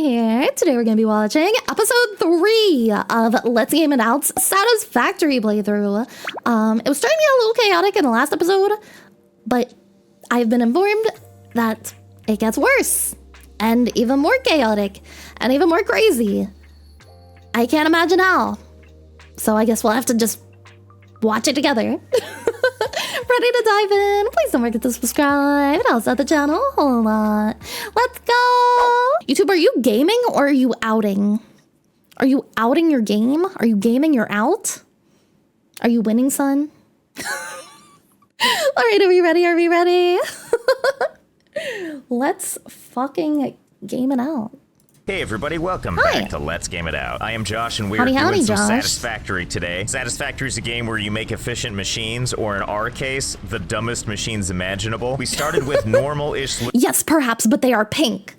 here. Today we're going to be watching episode 3 of Let's Game It Out's Satisfactory playthrough. It was starting to get a little chaotic in the last episode, but I've been informed that it gets worse, and even more chaotic, and even more crazy. I can't imagine how. So I guess we'll have to just watch it together. Ready to dive in? Please don't forget to subscribe and also the channel. Hold on. Let's go. YouTube, are you gaming or are you outing? Are you outing your game? Are you gaming your out? Are you winning, son? All right, are we ready? Are we ready? Let's fucking game it out. Hey everybody, welcome back to Let's Game It Out. I am Josh and we're doing some Josh. Satisfactory today. Satisfactory is a game where you make efficient machines, or in our case, the dumbest machines imaginable. We started with normal-ish... Yes, perhaps, but they are pink,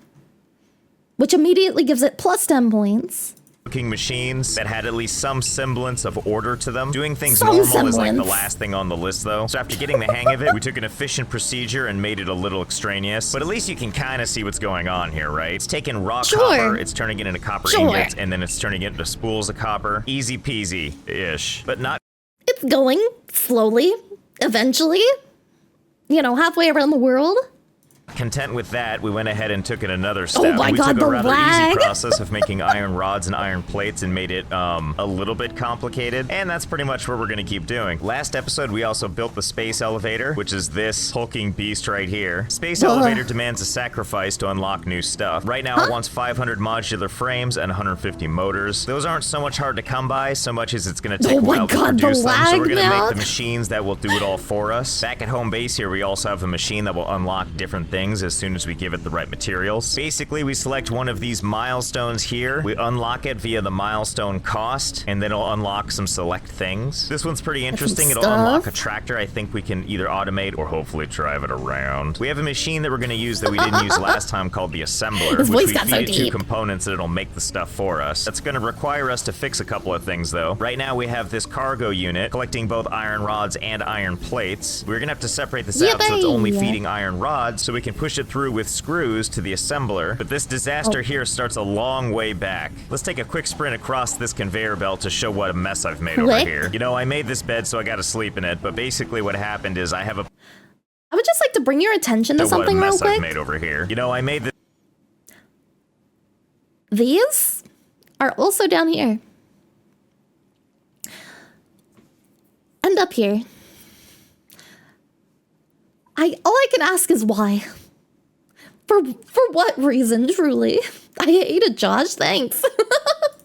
which immediately gives it plus 10 points. Looking machines that had at least some semblance of order to them. Doing things normal is like the last thing on the list though. So after getting the hang of it, we took an efficient procedure and made it a little extraneous. But at least you can kind of see what's going on here, right? It's taking raw copper, it's turning it into copper ingots, and then it's turning it into spools of copper. Easy peasy-ish, but not... It's going slowly, eventually, you know, halfway around the world. Content with that, we went ahead and took it another step. Oh my we God, took a rather lag. easy process of making iron rods and iron plates and made it a little bit complicated, and that's pretty much what we're gonna keep doing. Last episode, we also built the space elevator, which is this hulking beast right here. Space elevator demands a sacrifice to unlock new stuff. Right now, it wants 500 modular frames and 150 motors. Those aren't so much hard to come by, so much as it's gonna take a while to produce them, so we're gonna make the machines that will do it all for us. Back at home base here, we also have a machine that will unlock different things as soon as we give it the right materials. Basically, we select one of these milestones here, we unlock it via the milestone cost, and then it'll unlock some select things. This one's pretty interesting. It'll unlock a tractor. I think we can either automate or hopefully drive it around. We have a machine that we're going to use that we didn't use last time called the assembler, which we feed it 2 components and it'll make the stuff for us. That's going to require us to fix a couple of things though. Right now we have this cargo unit collecting both iron rods and iron plates. We're going to have to separate this out so it's only feeding iron rods so we can push it through with screws to the assembler, but this disaster here starts a long way back. Let's take a quick sprint across this conveyor belt to show what a mess I've made over here. You know, I made this bed so I gotta sleep in it, but basically what happened is I would just like to bring your attention to something real quick. I've made over here. You know, I made this. These are also down here. And up here. All I can ask is why. For what reason, truly? I hate it, Josh, thanks.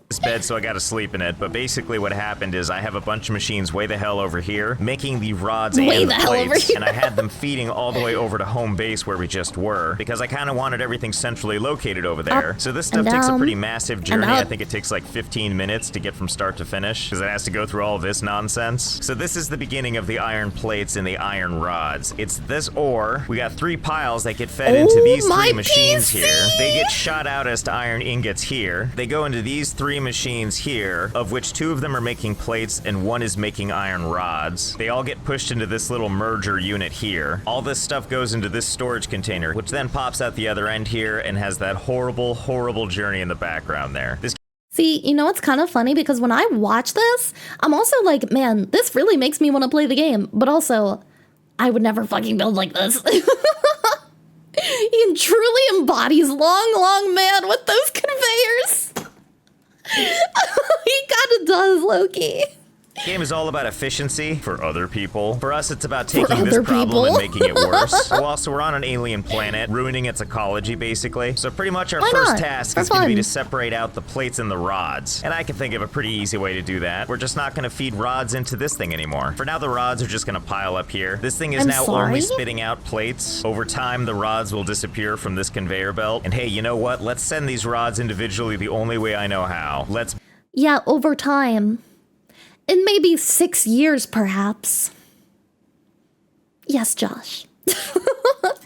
This bed so I gotta sleep in it, but basically what happened is I have a bunch of machines way the hell over here making the rods and the plates, and I had them feeding all the way over to home base where we just were because I kind of wanted everything centrally located over there. So this stuff takes a pretty massive journey. I think it takes like 15 minutes to get from start to finish because it has to go through all this nonsense. So this is the beginning of the iron plates and the iron rods. It's this ore. We got 3 piles that get fed into these 3 machines here. They get shot out as to iron ingots here. They go into these 3 machines here, of which 2 of them are making plates and 1 is making iron rods. They all get pushed into this little merger unit here. All this stuff goes into this storage container, which then pops out the other end here and has that horrible, horrible journey in the background there. See, you know what's kind of funny? Because when I watch this, I'm also like, man, this really makes me want to play the game. But also, I would never fucking build like this. He truly embodies long man with those conveyors. He kind of does, Loki. Game is all about efficiency for other people. For us, it's about taking this problem and making it worse. Well, also, we're on an alien planet, ruining its ecology, basically. So pretty much our first task is going to be to separate out the plates and the rods. And I can think of a pretty easy way to do that. We're just not going to feed rods into this thing anymore. For now, the rods are just going to pile up here. This thing is now only spitting out plates. Over time, the rods will disappear from this conveyor belt. And hey, you know what? Let's send these rods individually the only way I know how. Yeah, over time. In maybe 6 years, perhaps. Yes, Josh.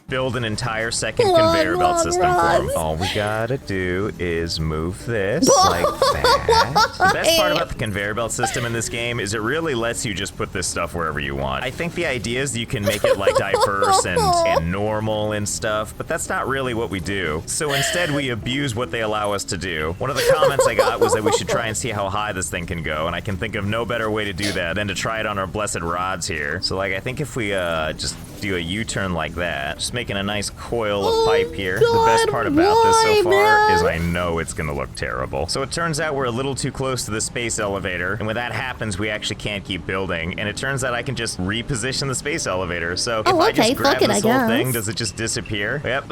build an entire second Come on, conveyor belt system for Roz. him. All we gotta do is move this like that. The best part about the conveyor belt system in this game is it really lets you just put this stuff wherever you want. I think the idea is you can make it like diverse and normal and stuff, but that's not really what we do. So instead we abuse what they allow us to do. One of the comments I got was that we should try and see how high this thing can go, and I can think of no better way to do that than to try it on our blessed rods here. So like I think if we just do a U-turn like that, just making a nice coil of pipe here. God, the best part about this so far man? is I know it's gonna look terrible. So it turns out we're a little too close to the space elevator, and when that happens, we actually can't keep building, and it turns out I can just reposition the space elevator. So if I just grab this whole thing, does it just disappear? Yep.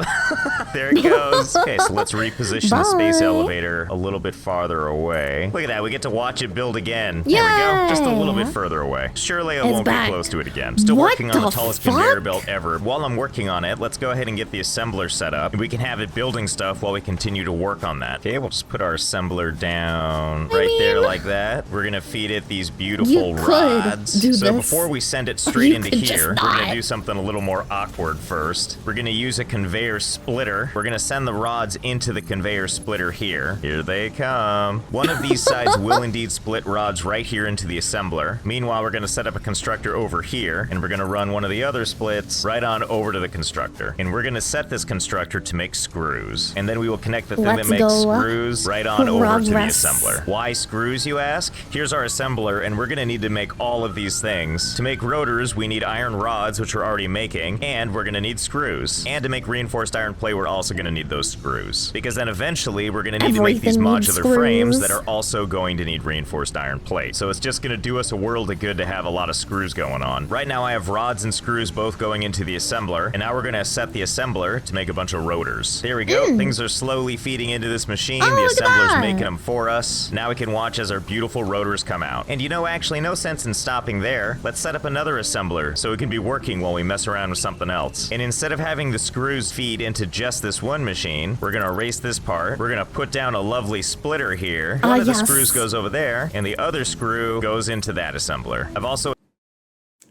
There it goes. Okay, so let's reposition the space elevator a little bit farther away. Look at that, we get to watch it build again. There we go, just a little bit further away. Surely I won't get close to it again. Still working on the tallest conveyor belt ever. While I'm working on it, let's go ahead and get the assembler set up, and we can have it building stuff while we continue to work on that. Okay, we'll just put our assembler down there like that. We're gonna feed it these beautiful rods. So before we send it straight into here, we're gonna do something a little more awkward first. We're gonna use a conveyor splitter. We're gonna send the rods into the conveyor splitter here. Here they come. One of these sides will indeed split rods right here into the assembler. Meanwhile, we're gonna set up a constructor over here, and we're gonna run one of the other splits right on over to the constructor. And we're gonna set this constructor to make screws. And then we will connect the thing that makes screws right on over to the assembler. Why screws, you ask? Here's our assembler, and we're gonna need to make all of these things. To make rotors, we need iron rods, which we're already making, and we're gonna need screws. And to make reinforced iron plate, we're also gonna need those screws. Because then eventually, we're gonna need to make these modular frames that are also going to need reinforced iron plate. So it's just gonna do us a world of good to have a lot of screws going on. Right now, I have rods and screws both going into the assembler, and now we're gonna set the assembler to make a bunch of rotors. There we go. Things are slowly feeding into this machine. The assembler's making them for us. Now we can watch as our beautiful rotors come out. And you know, actually, no sense in stopping there. Let's set up another assembler so it can be working while we mess around with something else. And instead of having the screws feed into just this one machine, we're gonna erase this part. We're gonna put down a lovely splitter here. One of the screws goes over there, and the other screw goes into that assembler.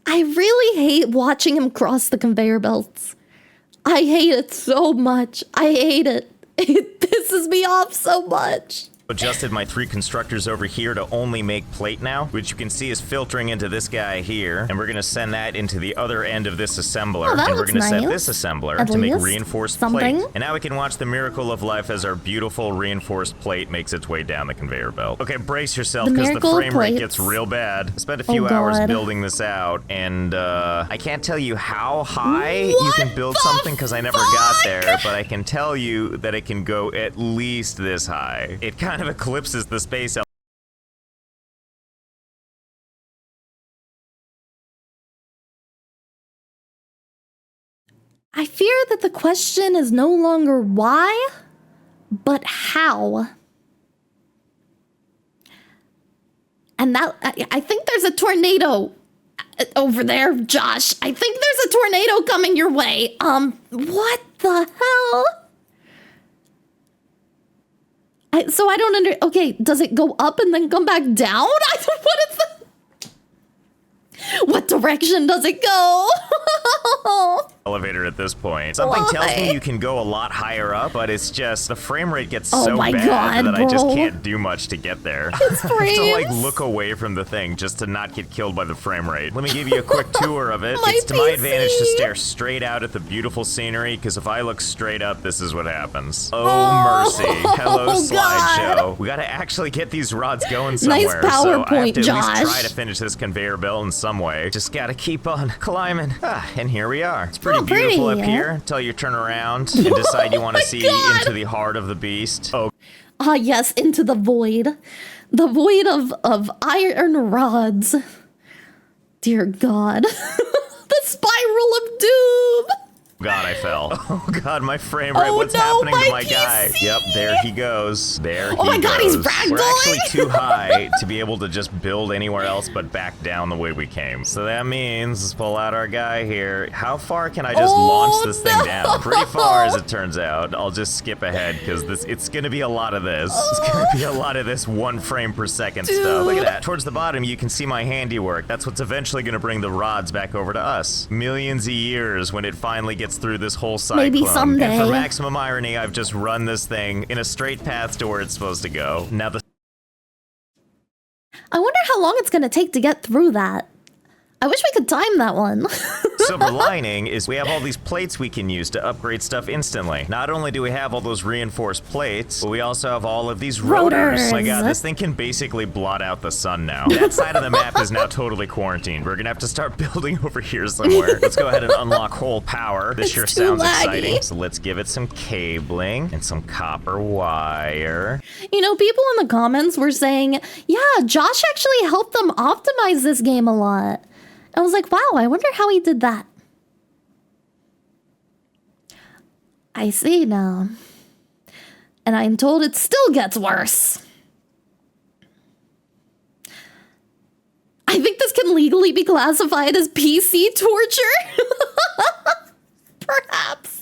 I really hate watching him cross the conveyor belts. I hate it so much. I hate it. It pisses me off so much. Adjusted my 3 constructors over here to only make plate now, which you can see is filtering into this guy here, and we're gonna send that into the other end of this assembler, and we're gonna set this assembler to make reinforced plate. And now we can watch the miracle of life as our beautiful reinforced plate makes its way down the conveyor belt. Okay, brace yourself, because the frame rate gets real bad. I spent a few hours building this out, and I can't tell you how high you can build something because I never got there, but I can tell you that it can go at least this high. It kind of eclipses the space elevator. I fear that the question is no longer why, but how. And that, I think there's a tornado over there, Josh. I think there's a tornado coming your way. What the hell? So I don't okay, does it go up and then come back down? What is the... What direction does it go? Elevator at this point. Something tells me you can go a lot higher up, but it's just the frame rate gets so bad that I just can't do much to get there. I have to like look away from the thing just to not get killed by the frame rate. Let me give you a quick tour of it. It's to my advantage to stare straight out at the beautiful scenery, because if I look straight up, this is what happens. Oh mercy. Hello slideshow. We gotta actually get these rods going somewhere. Nice PowerPoint, so I have to Josh. at least try to finish this conveyor belt in some way. Just gotta keep on climbing. And here we are. It's pretty beautiful up here until you turn around and decide you want to see into the heart of the beast. Ah, yes, into the void. The void of iron rods. Dear God. The spiral of doom. God, I fell. Oh God, my frame rate. What's happening to my guy? Yep, there he goes. There he goes. Oh my God, he's ragdolling. We're actually too high to be able to just build anywhere else but back down the way we came. So that means, let's pull out our guy here. How far can I just launch this thing down? Pretty far, as it turns out. I'll just skip ahead because it's gonna be a lot of this. It's gonna be a lot of this 1 frame per second stuff. Look at that. Towards the bottom, you can see my handiwork. That's what's eventually gonna bring the rods back over to us. Millions of years when it finally gets gets through this whole cyclone. Maybe someday. And for maximum irony, I've just run this thing in a straight path to where it's supposed to go. Now I wonder how long it's gonna take to get through that. I wish we could time that one. silver lining is we have all these plates we can use to upgrade stuff instantly. Not only do we have all those reinforced plates, but we also have all of these rotors. My god, this thing can basically blot out the sun now. That side of the map is now totally quarantined. We're gonna have to start building over here somewhere. Let's go ahead and unlock whole power. This sure sounds exciting. So let's give it some cabling and some copper wire. You know, people in the comments were saying, yeah, Josh actually helped them optimize this game a lot. I was like, wow, I wonder how he did that. I see now. And I'm told it still gets worse. I think this can legally be classified as PC torture. Perhaps.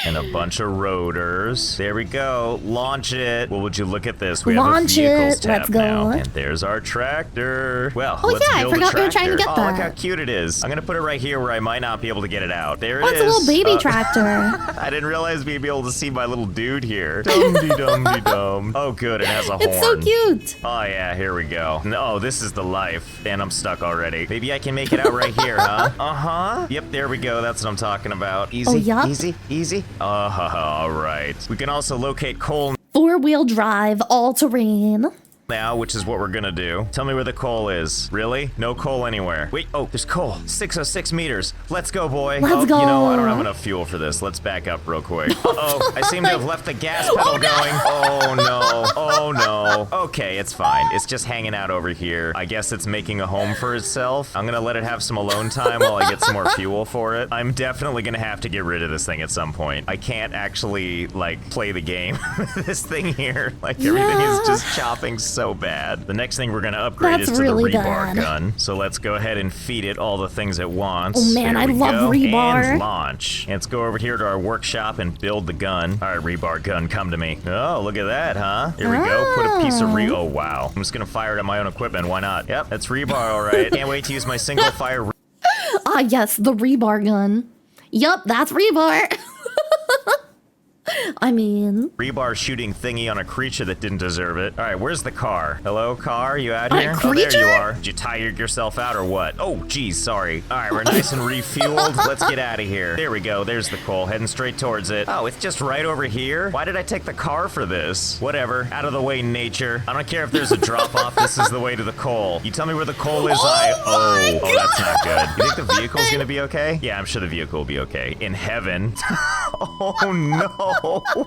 And a bunch of rotors. There we go. Launch it. Well, would you look at this? We Launch have a vehicles it. tab Let's go. now. And there's our tractor. Well, Oh, let's yeah, I build forgot a we were trying to tractor. get Oh, look that. how cute it is. I'm going to put it right here where I might not be able to get it out. There it Oh, is. it's a little baby tractor. I didn't realize we'd be able to see my little dude here. Dum-de-dum-de-dum. Oh, good. It has a horn. It's so cute. Oh, yeah. Here we go. Oh, this is the life. And I'm stuck already. Maybe I can make it out right here, huh? Uh-huh. Yep, there we go. That's what I'm talking about. Easy, Oh, yup. easy, easy. All right. We can also locate coal 4-wheel drive, all-terrain. now, which is what we're gonna do. Tell me where the coal is. Really? No coal anywhere. Wait, oh, there's coal. 606 meters. Let's go, boy. Let's go. You know, I don't have enough fuel for this. Let's back up real quick. Uh-oh, I seem to have left the gas pedal going. Oh, no. Oh, no. Okay, it's fine. It's just hanging out over here. I guess it's making a home for itself. I'm gonna let it have some alone time while I get some more fuel for it. I'm definitely gonna have to get rid of this thing at some point. I can't actually, like, play the game with this thing here. Like, everything is just chopping so bad. The next thing we're gonna upgrade That's is to really the rebar bad. gun. So let's go ahead and feed it all the things at once. Oh, man, There I we love go. rebar. And launch. And let's go over here to our workshop and build the gun. All right, rebar gun, come to me. Oh, look at that, huh? Here we go. Put a piece of oh, wow. I'm just gonna fire it at my own equipment. Why not? Yep, that's rebar, all right. Can't wait to use my single fire. Ah, yes, the rebar gun. Yup, that's rebar. I mean, Rebar shooting thingy on a creature that didn't deserve it. All right, where's the car? Hello, car? You out here? Oh, there you creature? are. Did you tire yourself out or what? Oh, geez, sorry. All right, we're nice and refueled. Let's get out of here. There we go. There's the coal, heading straight towards it. Oh, it's just right over here? Why did I take the car for this? Whatever. Out of the way, nature. I don't care if there's a drop-off. This is the way to the coal. You tell me where the coal is, oh, that's not good. You think the vehicle's gonna be okay? Yeah, I'm sure the vehicle will be okay. In heaven. Oh, no.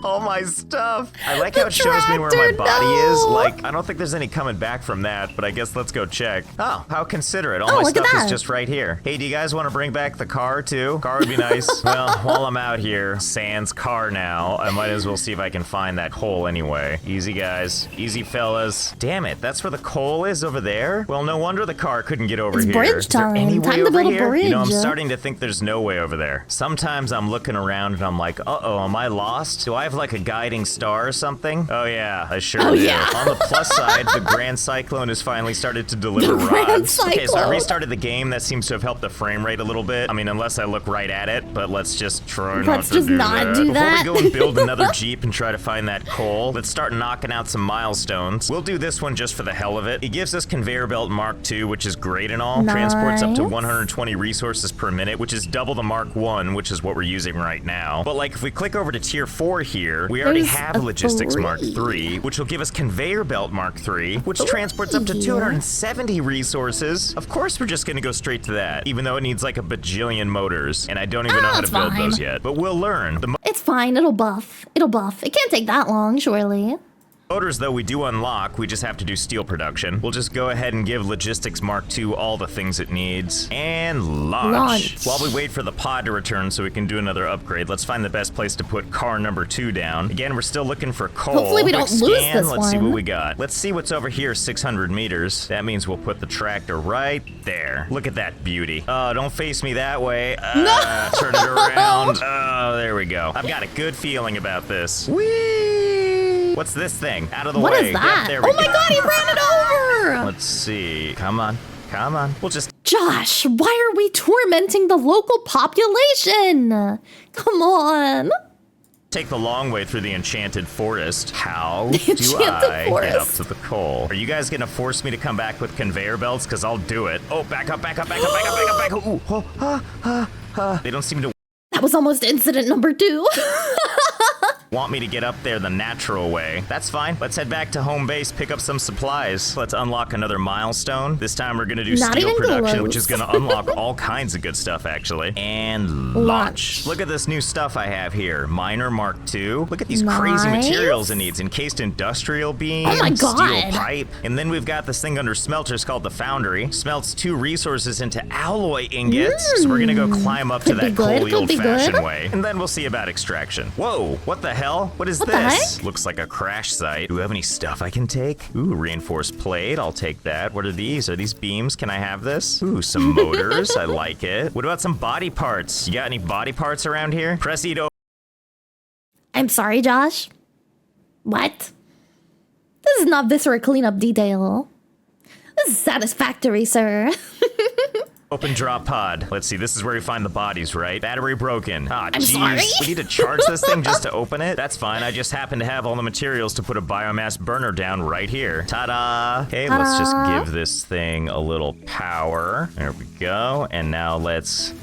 All my stuff. I like how it shows me where my body is. Like, I don't think there's any coming back from that, but I guess let's go check. Oh, how considerate. All my look at stuff is that. just right here. Hey, do you guys want to bring back the car too? Car would be nice. Well, while I'm out here, sans car now, I might as well see if I can find that coal anyway. Easy, guys. Easy, fellas. Damn it, that's where the coal is over there? Well, no wonder the car couldn't get over It's here. bridge Is there time. any way Time to over build a here? You know, I'm bridge. starting to think there's no way over there. Sometimes I'm looking around and I'm like, uh-oh, am I lost? Do I have like a guiding star or something? Oh yeah, I sure do. yeah. On the plus side, the Grand Cyclone has finally started to deliver The Grand rods. Okay, so I Cyclone. restarted the game. That seems to have helped the frame rate a little bit. I mean, unless I look right at it, but let's just try not Let's to just do not that. do Before that. we go and build another Jeep and try to find that coal, let's start knocking out some milestones. We'll do this one just for the hell of it. It gives us Conveyor Belt Mark II, which is great and all. Transports up to Nice. 120 resources per minute, which is double the Mark I, which is what we're using right now. But like, if we click over to Tier 4 here, we already There's have a Logistics Mark 3. III, which will give us Conveyor Belt Mark III, which transports up to Yeah. 270 resources. Of course, we're just gonna go straight to that, even though it needs like a bajillion motors, and I don't even know how to it's build fine. those yet. But we'll learn. The it's fine. It'll buff. It'll buff. It can't take that long, surely. motors, though, we do unlock. We just have to do steel production. We'll just go ahead and give Logistics Mark II all the things it needs. And launch. While we wait for the pod to return so we can do another upgrade, let's find the best place to put car number 2 down. Again, we're still looking for coal. Hopefully we don't Quick lose scan. this Let's see what one. we got. Let's see what's over here, 600 meters. That means we'll put the tractor right there. Look at that beauty. Oh, don't face me that way. Turn it around. Oh, there we go. I've got a good feeling about this. Whee! What's this thing? Out of the What way. is that? Yep, there we Oh my go. god, he ran it over! Let's see. Come on. Come on. We'll just... Josh, Josh, why are we tormenting the local population? Come on. Take the long way through the enchanted forest. How The do enchanted I get up forest. to the coal? Are you guys gonna force me to come back with conveyor belts? Because I'll do it. Oh, back up, back up, back up, back up, back up, back up. Ooh, They don't seem to That was almost incident number 2. want me to get up there the natural way. That's fine. Let's head back to home base, pick up some supplies. Let's unlock another milestone. This time we're gonna do Not steel even production, close. which is gonna unlock all kinds of good stuff, actually. And launch. Look at this new stuff I have here. Miner Mark II. Look at these crazy Nice. materials it needs. Encased industrial beam, Oh my steel God. pipe. And then we've got this thing under smelters called the Foundry. Smelts 2 resources into alloy ingots. So we're gonna go climb up to Could be that good, coal the could be old-fashioned good. way. And then we'll see about extraction. Whoa, what the hell? What is What the this? heck? Looks like a crash site. Do we have any stuff I can take? Ooh, reinforced plate. I'll take that. What are these? Are these beams? Can I have this? Ooh, some motors. I like it. What about some body parts? You got any body parts around here? Press E to I'm sorry, Josh. What? This is not viscera cleanup detail. This is satisfactory, sir. open drop pod. Let's see. This is where we find the bodies, right? Battery broken. Ah, I'm jeez. sorry? We need to charge this thing just to open it? That's fine. I just happen to have all the materials to put a biomass burner down right here. Ta-da! Okay, let's just Ta-da. give this thing a little power. There we go. And now let's...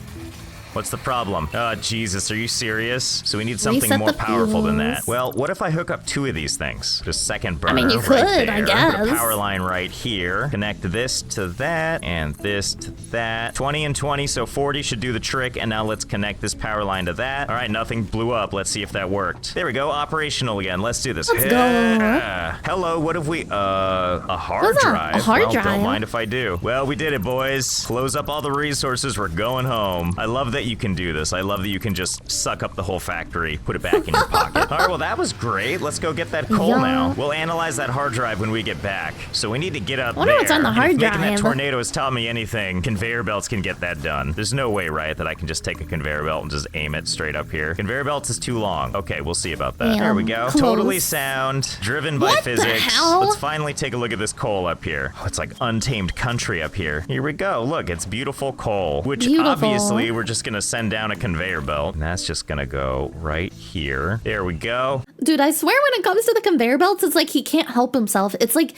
What's the problem? Oh, Jesus, are you serious? So we need something Reset more the powerful than fuels. that. Well, what if I hook up 2 of these things? Just second burner mean, you right could, there. I Put a guess. power line right here. Connect this to that and this to that. 20 and 20, so 40 should do the trick. And now let's connect this power line to that. All right, nothing blew up. Let's see if that worked. There we go, operational again. Let's do this. Let's go. Hello, what have we? A hard What's that? drive. A hard Well, drive? Don't mind if I do. Well, we did it, boys. Close up all the resources. We're going home. I love that you can do this. I love that you can just suck up the whole factory, put it back in your pocket. All right, well, that was great. Let's go get that coal Yeah. now. We'll analyze that hard drive when we get back. So we need to get up Wonder there. what's on the And hard if making that drive. tornado has taught me anything, conveyor belts can get that done. There's no way, right, that I can just take a conveyor belt and just aim it straight up here. Conveyor belts is too long. Okay, we'll see about that. Yeah, There we go. close. Totally sound, driven by What the physics. hell? Let's finally take a look at this coal up here. Oh, it's like untamed country up here. Here we go. Look, it's beautiful coal, which Beautiful. obviously we're just gonna send down a conveyor belt. And that's just gonna go right here. There we go. Dude, I swear when it comes to the conveyor belts, it's like he can't help himself. It's like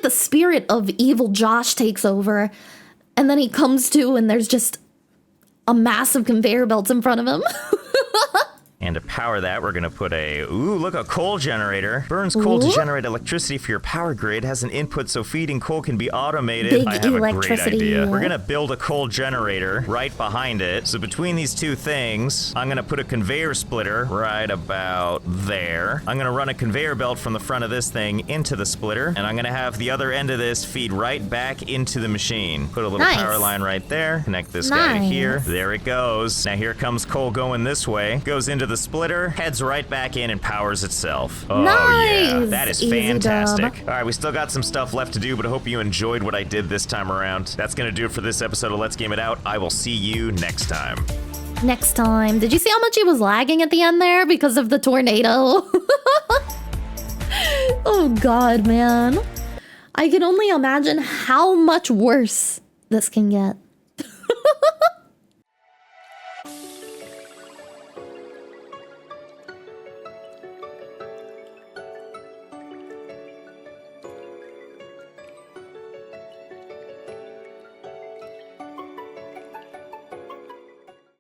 the spirit of evil Josh takes over. And then he comes to and there's just a massive conveyor belts in front of him. And to power that, we're gonna put a, ooh, look, a coal generator. Burns coal to Ooh. generate electricity for your power grid. Has an input so feeding coal can be automated. Big I have a great electricity. idea. We're gonna build a coal generator right behind it. So between these two things, I'm gonna put a conveyor splitter right about there. I'm gonna run a conveyor belt from the front of this thing into the splitter. And I'm gonna have the other end of this feed right back into the machine. Put a little Nice. power line right there. Connect this guy to Nice. here. There it goes. Now here comes coal going this way. Goes into the splitter, heads right back in and powers itself. Oh yeah, Nice. that is Easy fantastic. dub. All right, we still got some stuff left to do, but I hope you enjoyed what I did this time around. That's gonna do it for this episode of Let's Game It Out. I will see you next time. Next time. Did you see how much he was lagging at the end there because of the tornado? Oh God, man. I can only imagine how much worse this can get.